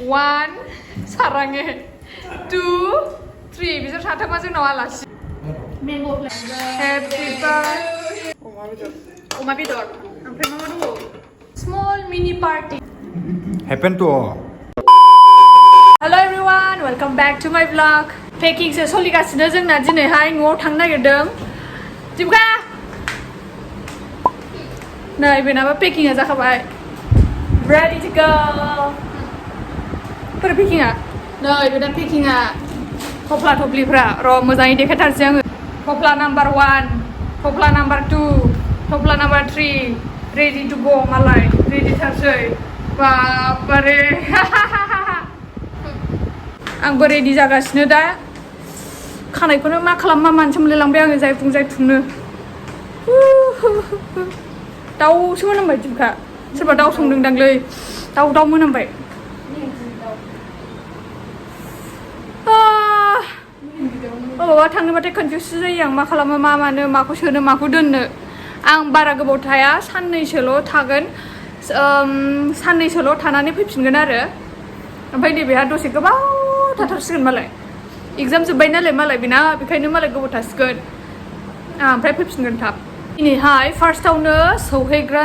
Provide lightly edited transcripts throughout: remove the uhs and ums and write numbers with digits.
1 साराङे 2 3 बिसोर साथामा जोंनाव आलासि Happy birthday अमा बेदर ओमफ्राय मा दंबावो Small mini party Happen to all. Hello everyone, welcome back to my vlog. Packing सो सोलिगासिनो जोंना दिनैहाय न'आव थांनो नागिरदों. जिबगा नै बेनाबो पेकिंआ जाखाबाय. Ready to go. बोरै पेकिंआ? नै बेना पेकिंआ थफ्ला थफ्लिफ्रा र' मोजाङै देखायथारसै आङो. थफ्ला नाम्बार 1, थफ्ला नाम्बार 2, थफ्ला नाम्बार 3. Ready to go मालाय. रेडि थारसै. बाबारे. आंबो रेडि जागासिनो दा. खानायखौनो मा खालाम मा मानसो मोनलायलांबाय आङो जायथुंनो. दाउसो मोनामबाय जिबखा. सोरबा दाउ संदोंदांलै. दाउ मोनामबाय. अबावबा थांनोबाथाय कनफिउस जायो आं मा खालामो मा मानो माखौ सोनो माखौ दोननो. आं बारा गोबाव थाया साननैसोल' थागोन. साननैसोल' थानानै फैफिनगोन आरो. ओमफ्राय नैबेहा दसे गोबाव थाथारसिगोन मालाय. एगजाम जोब्बाय नालाय मालाय बेना बेखायनो मालाय गोबाव थासिगोन. ओमफ्राय फैफिनगोन थाब. दिनैहाय फार्स्टआवनो सहैग्रा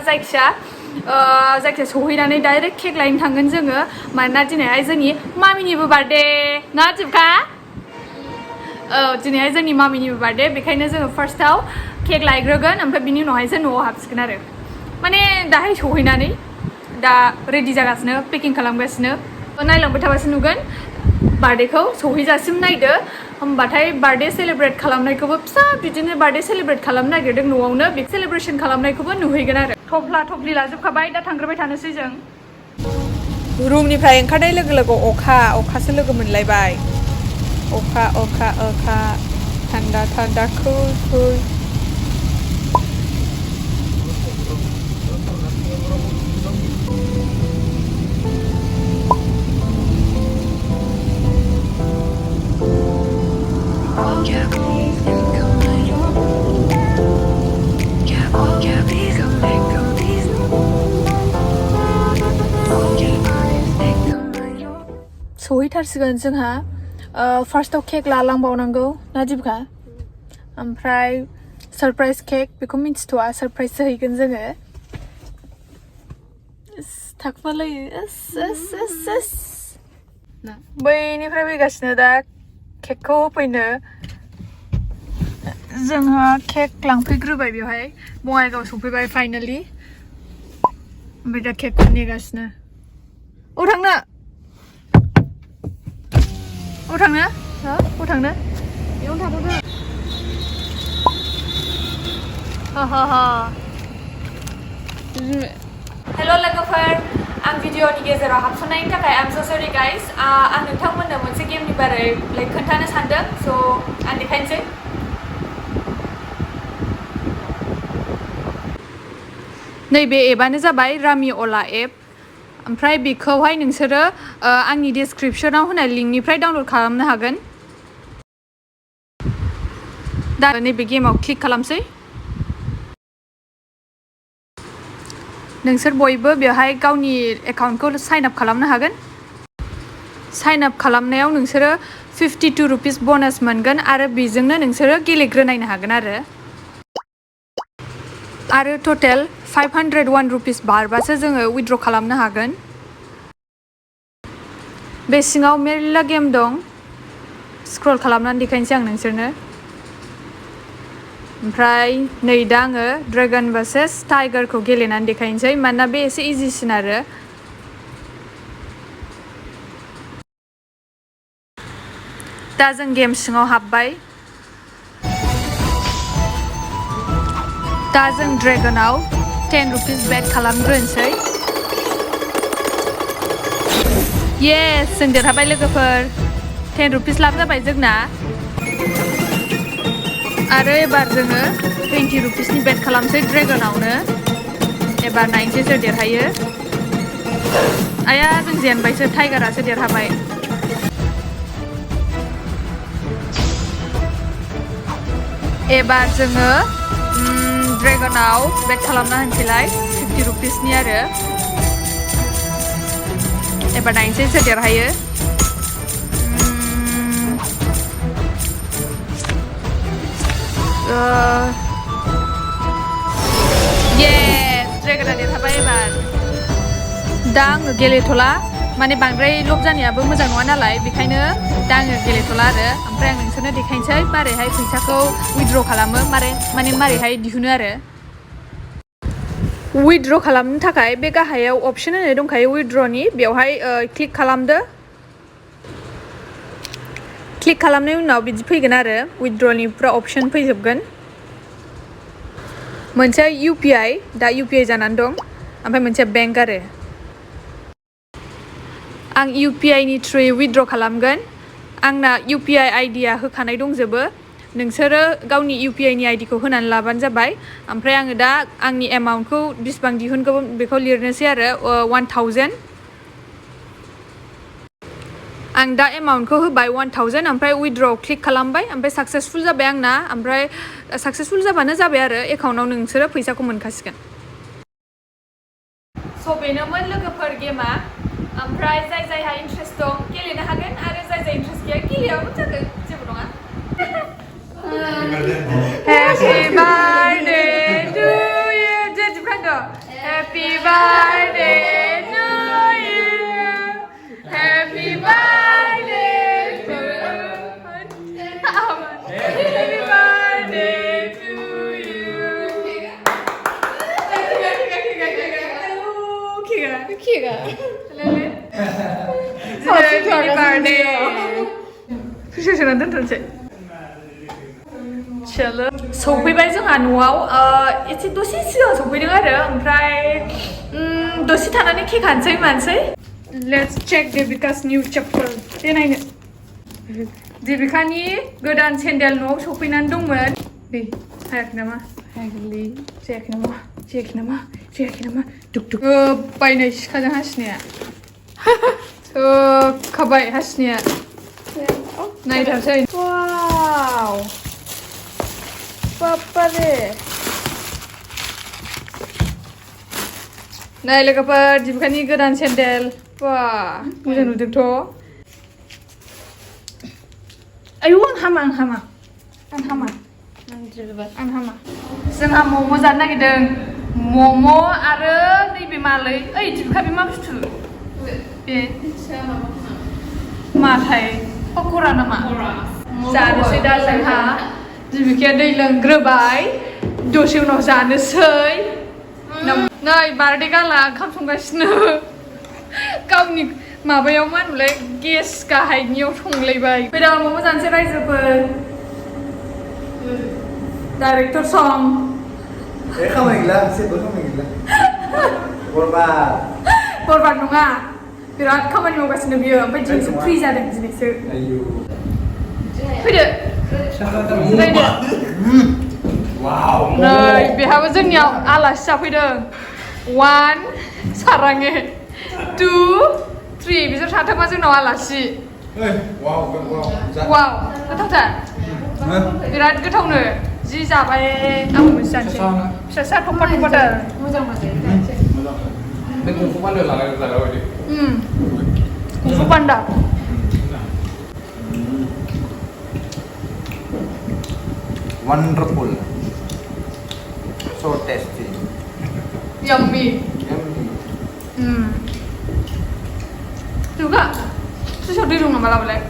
जायखिया सहैनानै डाइरेक्ट केक लायनो थांगोन जोङो मानोना दिनैहाय जोंनि मामिनिबो बार्थडे ना जिबखा दिनैहाय जोंनि मामिनिबो बार्थडे बेखायनो जोङो फार्स्टआव केक लायग्रोगोन ओमफ्राय बिनि उनावहायसो न'आव हाबसिगोन आरो माने दाहाय सहैनानै दा रेडि जागासिनो पेकिं खालामगासिनो नायलांबाय थाबासो नुगोन बार्थडेखौ सहैजासिम नायदो होमबाथाय बार्थडे सेलेब्रेट खालामनायखौबो फिसा बिदिनो बार्थडे सेलेब्रेट खालामनो नागिरदों न'आवनो बे सेलेब्रेसन खालामनायखौबो नुहैगोन आरो थफ्ला थफ्लि लाजोबखाबाय दा थांग्रोबाय थानोसै जों रुमनिफ्राय ओंखारनाय लोगो लोगो अखासो लोगो मोनलायबाय अखा थान्दा कुल सहैथारसिगोन जोंहा फार्स्टआव केक लालांबावनांगौ ना जिबखा ओमफ्राय सरप्राइज केक बेखौ मिन्थिथ'आ सरप्राइज होहैगोन जोङो थाखुमालायो बैनिफ्राय फैगासिनो दा केकखौ होफैनो जोंहा केक लांफैग्रोबाय बेवहाय बङाइगाव सफैबाय फाइनालि ओमफ्राय दा केकखौ नेगासिनो थांनो बेयावनो थाथ'दो हेल' लोगोफोर आं भिडिअनि गेजेराव हाबसननायनि थाखाय आम सो सरि गाइस आं नोंथांमोननो मोनसे गेमनि बारै खोन्थानो सानदों स' आं देखायनोसै नैबे एपआनो जाबाय रामि अला एप ओमफ्राय बेखौहाय नोंसोरो आंनि डिसक्रिपसनाव होनाय लिंकनिफ्राय डाउनलड खालामनो हागोन दा नैबे गेमाव क्लिक खालामसै नोंसोर बयबो बेवहाय गावनि एकाउन्टखौ साइन आप खालामनो हागोन साइन आप खालामनायाव नोंसोरो 52 रुपिस ब'नास मोनगोन आरो बेजोंनो नोंसोरो गेलेग्रोनायनो हागोन आरो टटेल 501 रुपिस बारबासो जोङो उइथड्र खालामनो हागोन बे सिङाव मेरला गेम दं स्क्रल खालामनानै देखायनोसै आं नोंसोरनो ओमफ्राय नै दा आङो ड्रेगन भार्सेस टाइगारखौ गेलेनानै देखायनोसै मानोना बे एसे इजिसिन आरो दा जों गेम सिङाव हाबबाय दा जों ड्रेगनाव 10 रुपिस बेट खालामग्रोनोसै येस जों देरहाबाय लोगोफोर 10 रुपिस लाब जाबाय जोंना आरो एबार जोङो 20 रुपिसनि बेट खालामसै ड्रेगनावनो एबार नायनोसै सोर देरहायो आया जों जेनबायसो टाइगारासो देरहाबाय एबार जोङो ड्रेगनाव बेट खालामना होनोसैलाय 50 रुपिसनि आरो एबार नायनोसै सोर देरहायो येस ड्रेगना देरहाबाय एबार दा आङो गेलेथ'ला माने बांद्राय लब जानायाबो मोजां नङा नालाय बेखायनो दा आङो गेलेथ'ला आरो ओमफ्राय आं नोंसोरनो देखायनोसै मारैहाय फैसाखौ उइथड्र खालामो मारैहाय दिहुनो आरो उइथड्र खालामनो थाखाय बे गाहायाव अपसन होनाय दंखायो उइथड्रनि बेवहाय क्लिक खालामदो क्लिक खालामनायनि उनाव बिदि फैगोन आरो उइथड्रनि पुरा अपसन फैजोबगोन मोनसे UPI दा UPI जानानै दं ओमफ्राय मोनसे बेंक आरो आं UPI नि थ्रुयै उइथड्र खालामगोन आंना UPI आइडिया होखानाय दंजोबो नोंसोरो गावनि UPI नि आइडिखौ होनानै लाबानो जाबाय ओमफ्राय आङो दा आंनि एमाउन्टखौ बिसिबां दिहुनगोन बेखौ लिरनोसै आरो 1000 आं दा एमाउन्टखौ होबाय 1000 ओमफ्राय उइथड्र क्लिक खालामबाय ओमफ्राय साक्सेसफुल जाबाय आंना ओमफ्राय साक्सेसफुल जाबानो जाबाय आरो एकाउन्टाव नोंसोरो फैसाखौ मोनखासिगोन स' बेनोमोन लोगोफोर गेमा ओमफ्राय जायहा इन्ट्रेस्ट दं गेलेनो हागोन आरो जायहा इन्ट्रेस्ट गैया गेलेयाबो जागोन जेबो नङा Happy birthday to you Happy birthday to you Happy birthday to you Happy birthday to you 키가 Happy birthday फिसौसोनानै दोनथ'नोसै चलो सौफैबाय जोंहा न'आव एसे दसे सिगां सौफैदों आरो ओमफ्राय दसे थानानै केक हानसै मानसै लेट्स चेक देबिकास निउ चेप्टार दे नायनो देबिकानि गोदान सेन्देल न'आव सौफैनानै दंमोन दे हायाखै नामा जायाखै नामा दुक दुक बायनाय सिखाजों हासिनाया खाबाय हासिनाया नायथारसै वाव बाप्पारे नाय लोगोफोर दिबिकानि गोदान सेन्देल वा मोजां नुदोंथ' आयौ आं हामा जोंहा मम' जानो नागिरदों मम' आरो नैबे मालै ओइ दिबिका बे मा बुस्थु बे माथाय पक'रा नामा जानोसै दा जोंहा दिबिकाया दै लोंग्रोबाय दसे उनाव जानोसै नै बार्थडे गाला ओंखाम संगासिनो गावनि माबायाव मा होनोमोनलाय गेस गाहायनियाव संलायबाय फैदों मम' जानोसै रायजोफोर डाइरेक्टर सं खामानि गैला जेबो खामानि गैला बरबाद नङा बिराद खामानि मावगासिनो बियो ओमफ्राय दिनैसो फ्रि जादों दिनैसो फैदो नै बेहाबो जोंनियाव आलासि जाफैदों 1 साराङे 2 3 बिसोर साथामा जोंनाव आलासि वाव गोथावथार बिराद गोथावनो जि जाबाय आंबो मोनसे जानोसै फिसा थफा-थफाथार मोजां बे कुंफु पान्डा जालाय बायदि kung fu panda wonderful so tasty yummy juga susah di rumah malah boleh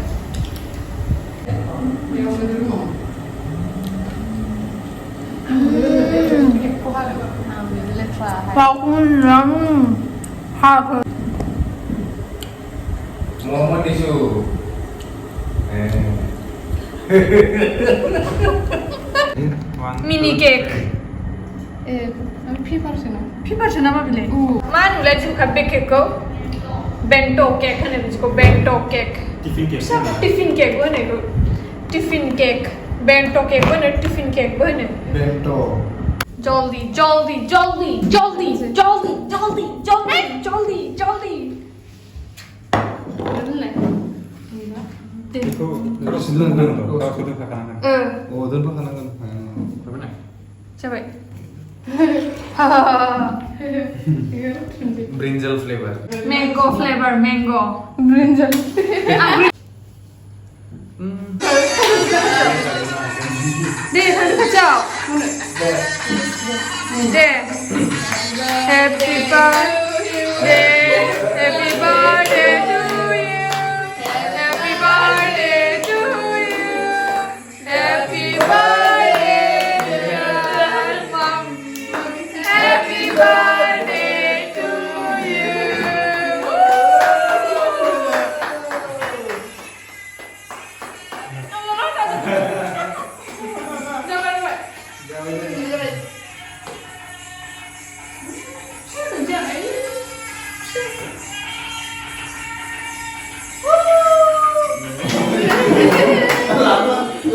bangunan harga Muhammad tisu mini cake 피파르시나 मा बिलाय मा होनोलाय जोंहा बे केकखौ बेन्ट' केक होनो बिदिखौ बेन्ट' केक टिफिन केकबो होनो बेखौ टिफिन केक बेन्ट' केकबो होनो टिफिन केकबो होनो bento जल्दी itu terus doनफाखानांगोन जाबाय Brinjal flavor. Mango flavor, mango. Brinjal. Deh, hantu kacau. Deh. Happy birthday, happy birthday to you. Happy birthday to you. Happy birthday, dear mom. Happy birthday to you.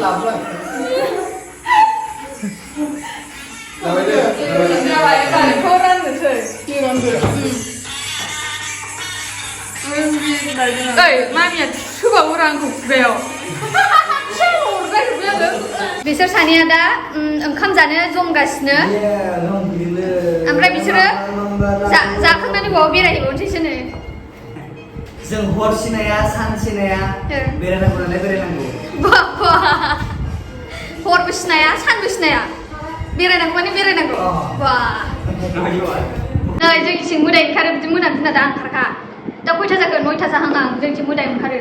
Làm rồi. Làm đi. Mamiya coba orangku bel. Bisoor सानैया दा ओंखाम जानो जमगासिनो. ओमफ्राय बिसोरो जाखांनानै बाव बेरायहैबावनोसैसोनो. जों हर सिनाया सान सिनाया बेरायनांगौ नालाय बेरायनांगौ. हरबो सिनाया सानबो सिनाया बेरायनांगौ माने बेरायनांगौ. बा नै जोंनिथिं मोदाय ओंखारो बिदि मोनानि दिना दा ओंखारखा. दा खयथा जाखो 9था जाहांहां जोंनिथिं मोदाय ओंखारो.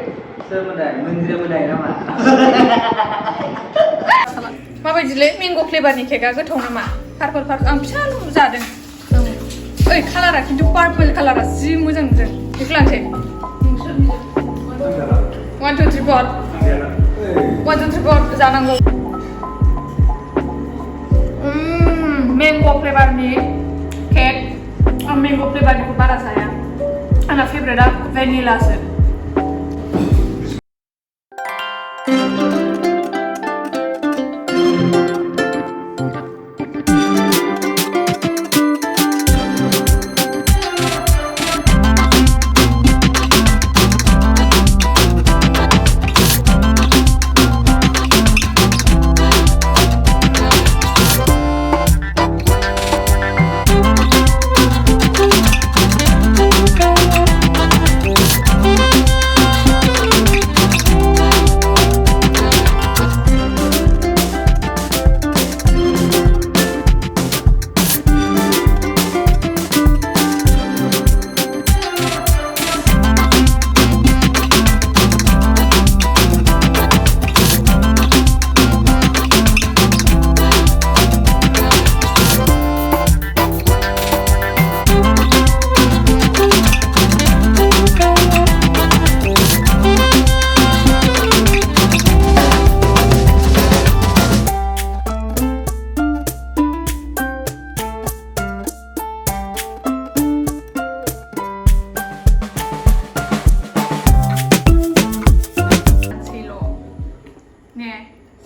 सोर मोदाय मोनजिरा मोदाय नामा? माबायदिलै मेंग' फ्लेभारनि केकआ गोथाव नामा? पार्पल आं फिसाल' जादों. ओइ कालारा खिन्थु पार्पल कालारा जि मोजां नुदों. बेखौ लांसै. 1 2 3 4 1 2 3 4 जानांगौ. मेंग' फ्लेभारनि केक. आं मेंग' फ्लेभारनिखौ बारा जाया. आंना फेभरेटआ भेनिलासो.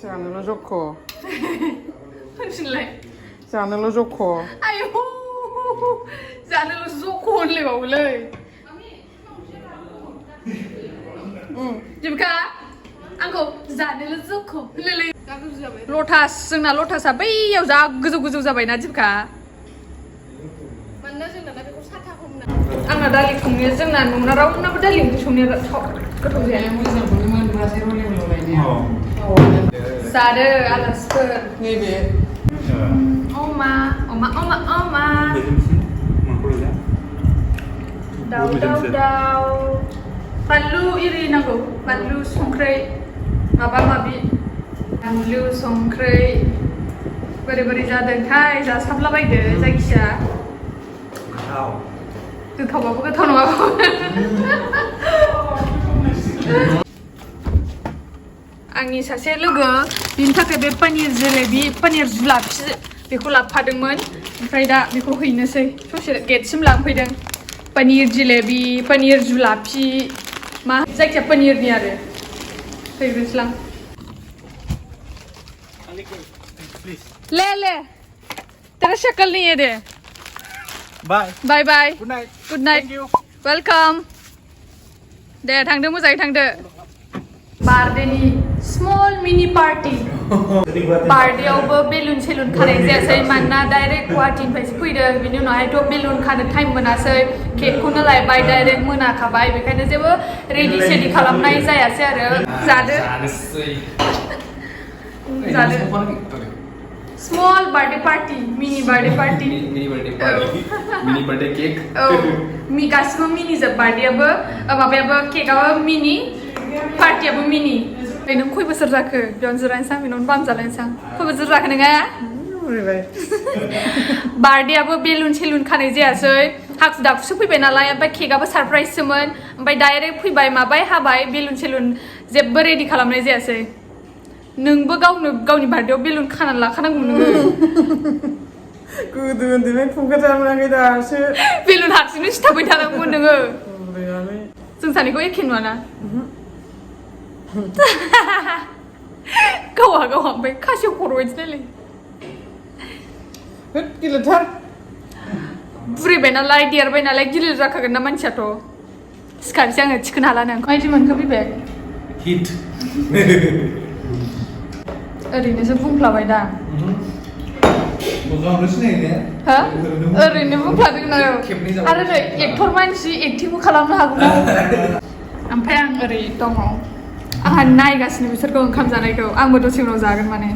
जानोल' जख' होनफिनलाय जानोल' जख' आयौ जानोल' जख' होनलायबावोलै दिपका आंखौ जानोल' जख' होनलायलाय लटास जोंना लटासआ बैयाव जा गोजौ गोजौ जाबायना दिपका मानोना जोंना दा बेखौ साथा हमना आंना दालि संनाया जोंना न'ना रावनाबो दालि ओंख्रि संनाया गोथाव जाया मोजांखौनो मोनबोआसै रलेबल गायनाया जादो आलासिफोर नैबे अमा दाउ बानलु इरि नांगौ बानलु संख्रै माबा माबि बानलु संख्रै बोरै जादोंथाय जासाबलाबायदो जायखिया गोथावबाबो गोथाव नङाबाबो आंनि सासे लोगो बिनि थाखाय बे पनिर जेलेबि पनिर जुलाफि बेखौ लाबोफादोंमोन ओमफ्राय दा बेखौ हैनोसै ससे गेटसिम लांफैदों पनिर जिलेबि पनिर जुलाफि मा जायखिया पनिरनि आरो हैग्रोसलां ले तेरा शक्ल नहीं है दे बाय गुड नाइट वेलकम दे थांदो मोजाङै थांदो बार्थडेनि स्मल मिनि पार्टी बार्थडेआवबो बेलुन सेलुन खानाय जायासै मानोना डाइरेक्ट गुवाहाटीनिफ्रायसो फैदों बिनि उनावहायथ' बेलुन खानो टाइम मोनासै केकखौनो लायबाय डाइरेक्ट मोनाखाबाय बेखायनो जेबो रेडि सेडि खालामनाय जायासै आरो जादो जादो स्मल बार्थडे पार्टी मिनि बार्थडे पार्टी मिनि बार्थडे केक औ गासिबो मिनि जोब बार्थडेआबो माबायाबो केकआबो मिनि पार्टियाबो मिनि नों खय बोसोर जाखो बेयावनो जिरायनोसां बेनावनो बाम जालायनोसां खय बोसोर जाखो नोङा बार्थडेआबो बेलुन सेलुन खानाय जायासै हाखु दाखुसो फैबाय नालाय ओमफ्राय केकआबो सारप्राइजसोमोन ओमफ्राय डाइरेक्ट फैबाय माबाय हाबाय बेलुन सेलुन जेबो रेडि खालामनाय जायासै नोंबो गावनो गावनि बार्थडेआव बेलुन खानानै लाखानांगौ नोङो गोदो उन्दैनिफ्राय फुंखार मोनाखै दासो बेलुन हारसिंनो सिथाबबाय थानांगौमोन नोङो जों सानैखौ एखे नुवाना गावहा ओमफ्राय खासेव खर' बायदि नायलाय गिलिरथार बुरैबाय नालाय देरबाय नालाय गिलिर जाखागोन ना मानसियाथ' सिखारसै आङो थिखोनो हाला नों माबायदि मोनखो बिबेक हिट ओरैनोसो बुंफ्लाबाय दा हो ओरैनो बुंफ्लादों आरो नै एक्टर मानसि एक्टिंबो खालामनो हागौ ओमफ्राय आं ओरै दङ आंहा नायगासिनो बिसोरखौ ओंखाम जानायखौ आंबो दसे उनाव जागोन माने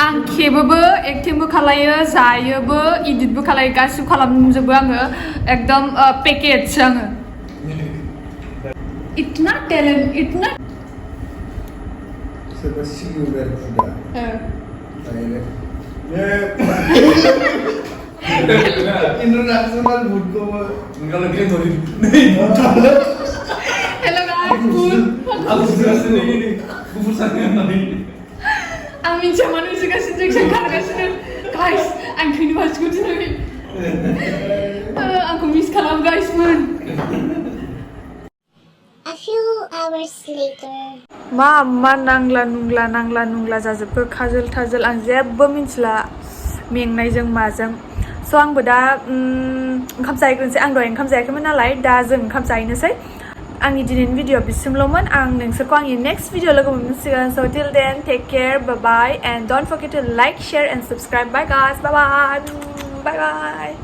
आं खेबोबो एक्टिंबो खालायो जायोबो इडिटबो खालायो गासिबो खालामजोबो आङो एकदम पेकेजसो आङो इतना टैलेंट इतना इंटरनेशनल फूड को निकाल के थोड़ी हेलो गाइस फूड अब उससे नहीं कुछ नहीं आं मिथिया मानो बिसोरगासिनो रिक्सा खारगासिनो गाइस आं थैनो मानसिखौ दिनै आंखौ मिस खालाम गाइसमोन A few hours later. मा नांला नुंला जाजोबखो खाजोल थाजोल आं जेबो मिन्थिला मेंनायजों माजों स' आंबो दा ओंखाम जाहैग्रोनोसै आं दहाय ओंखाम जायाखैमोन नालाय दा जों ओंखाम जाहैनोसै आंनि दिनैनि भिडिअ बिसिमल'मोन आं नोंसोरखौ आंनि नेक्स्ट भिडिअ लोगो मोनसिगोन स' till then take care bye and don't forget to like share and subscribe bye guys bye